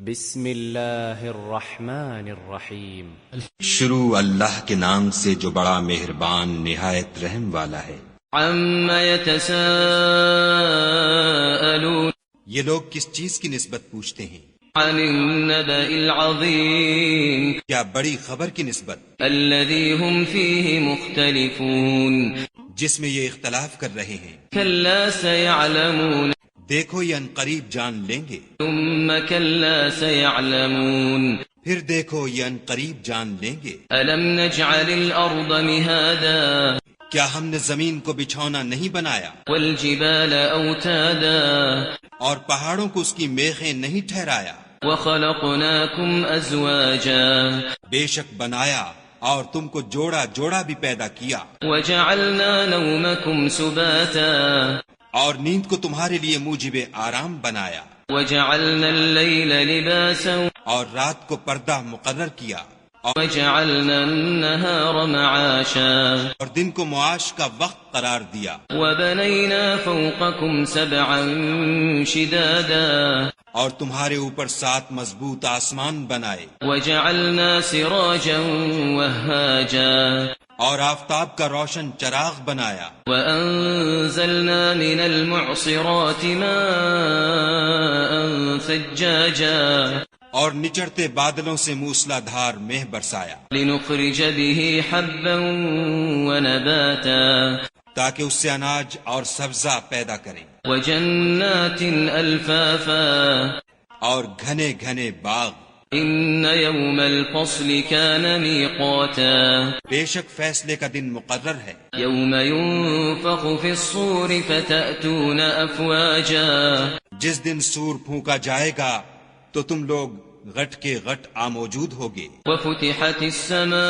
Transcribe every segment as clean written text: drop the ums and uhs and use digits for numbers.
بسم اللہ الرحمن الرحیم شروع اللہ کے نام سے جو بڑا مہربان نہایت رحم والا ہے۔ عم يتساءلون یہ لوگ کس چیز کی نسبت پوچھتے ہیں؟ عن النبأ العظیم کیا بڑی خبر کی نسبت الذي هم فيه مختلفون جس میں یہ اختلاف کر رہے ہیں؟ كلا سيعلمون دیکھو یہ عنقریب جان لیں گے، ثم كلا سيعلمون پھر دیکھو یہ عنقریب جان لیں گے۔ ألم نجعل الأرض مهادا کیا ہم نے زمین کو بچھونا نہیں بنایا والجبال أوتادا اور پہاڑوں کو اس کی میخیں نہیں ٹھہرایا؟ وخلقناكم أزواجا بے شک بنایا اور تم کو جوڑا جوڑا بھی پیدا کیا، وجعلنا نومكم سباتا اور نیند کو تمہارے لیے موجب آرام بنایا، وجعلنا الليل لباسا اور رات کو پردہ مقرر کیا، وجعلنا النهار معاشا اور دن کو معاش کا وقت قرار دیا، وبنينا فوقكم سبعا شدادا اور تمہارے اوپر 7 مضبوط آسمان بنائے، وجعلنا سراجا وهاجا اور آفتاب کا روشن چراغ بنایا، وأنزلنا من المعصرات ماء ثجاجا اور نچڑتے بادلوں سے موسلا دھار مہ برسایا، لنخرج به حبا ونباتا تاکہ اس سے اناج اور سبزہ پیدا کریں، وجنات الفافا اور گھنے گھنے باغ۔ ان يوم الفصل كان ميقاتا بے شک فیصلے کا دن مقرر ہے، يوم ينفخ في الصور فتأتون افواجا جس دن سور پھونکا جائے گا تو تم لوگ غٹ کے غٹ موجود ہوگے، وفتحت السماء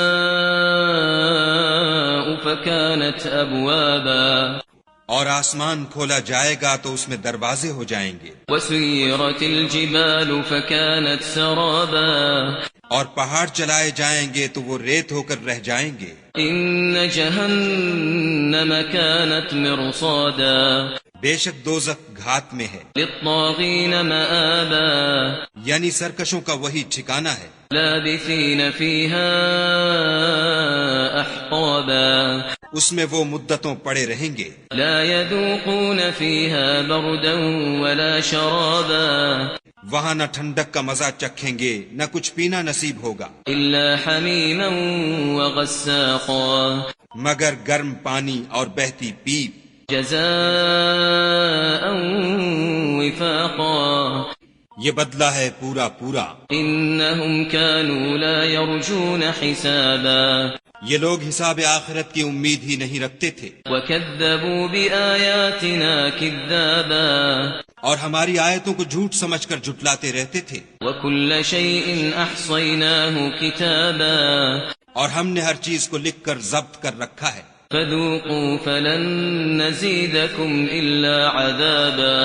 فكانت ابوابا اور آسمان کھولا جائے گا تو اس میں دروازے ہو جائیں گے، وسيرت الجبال فكانت سرابا اور پہاڑ چلائے جائیں گے تو وہ ریت ہو کر رہ جائیں گے، ان جهنم كانت مرصادا بے شک دوزخ گھات میں ہے، للطاغين مآبا یعنی سرکشوں کا وہی ٹھکانہ ہے، لابثين فيها احقابا اس میں وہ مدتوں پڑے رہیں گے، لا يذوقون فيها بردا ولا شرابا وہاں نہ ٹھنڈک کا مزہ چکھیں گے نہ کچھ پینا نصیب ہوگا، الا حميما وغساقا مگر گرم پانی اور بہتی پیپ، جزاء وفاقا یہ بدلہ ہے پورا پورا۔ انهم كانوا لا يرجون حسابا یہ لوگ حساب آخرت کی امید ہی نہیں رکھتے تھے، وكذبوا بآياتنا كذابا اور ہماری آیتوں کو جھوٹ سمجھ کر جھٹلاتے رہتے تھے، وكل شيء احصيناه كتابا اور ہم نے ہر چیز کو لکھ کر ضبط کر رکھا ہے، فذوقوا فلن نزيدكم الا عذابا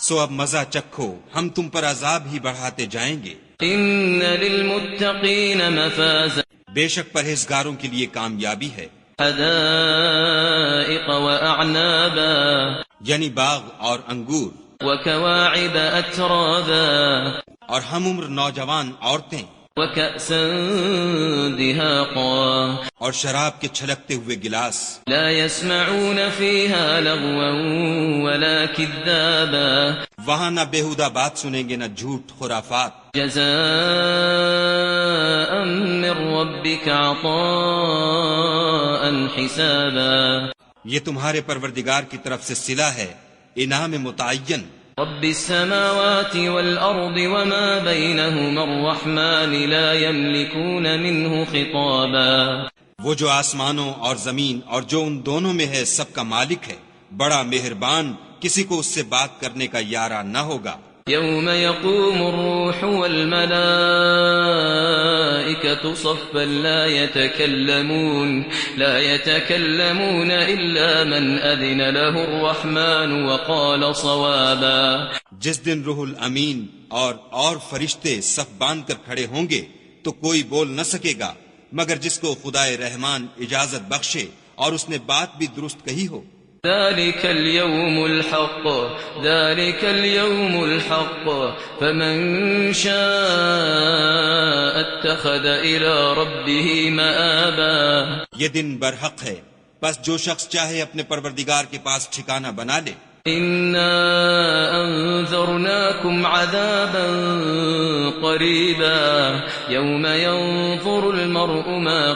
سو اب مزہ چکھو ہم تم پر عذاب ہی بڑھاتے جائیں گے۔ ان للمتقين مفازا بے شک پرہیزگاروں کے لیے کامیابی ہے، حدائق واعنابا یعنی باغ اور انگور، وكواعب اترابا اور ہم عمر نوجوان عورتیں، وكأسا دهاقا اور شراب کے چھلکتے ہوئے گلاس، لا يسمعون فيها لغوا ولا كذابا وہاں نہ بےہودہ بات سنیں گے نہ جھوٹ خرافات، جزاء من ربك عطاء حسابا یہ تمہارے پروردگار کی طرف سے صلہ ہے، انعام متعین۔ رب السماوات والأرض وما بينهما الرحمن لا يملكون منه خطابا وہ جو آسمانوں اور زمین اور جو ان دونوں میں ہے سب کا مالک ہے، بڑا مہربان، کسی کو اس سے بات کرنے کا یارہ نہ ہوگا۔ يوم يقوم الروح والملائكة صفا لا يتكلمون إلا من أذن له الرحمن وقال صوابا جس دن روح الامین اور فرشتے صف باندھ کر کھڑے ہوں گے تو کوئی بول نہ سکے گا مگر جس کو خدائے رحمان اجازت بخشے اور اس نے بات بھی درست کہی ہو۔ ذلك اليوم الحق فمن شاء اتخذ إلى ربه مآبا. یہ دن برحق ہے، بس جو شخص چاہے اپنے پروردگار کے پاس ٹھکانہ بنا لے. إنا أنذرناكم عذابا قريبا يوم ينظر المرء ما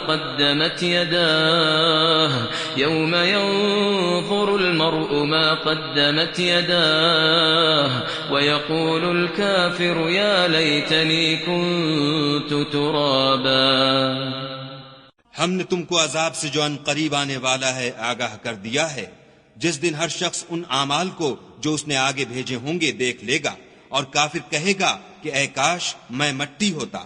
قدمت يداه ويقول الكافر يا ليتني كنت ترابا. ہم نے تم کو عذاب سے جو ان قریب آنے والا ہے آگاہ کر دیا ہے، جس دن ہر شخص ان اعمال کو جو اس نے آگے بھیجے ہوں گے دیکھ لے گا، اور کافر کہے گا کہ اے کاش میں مٹی ہوتا.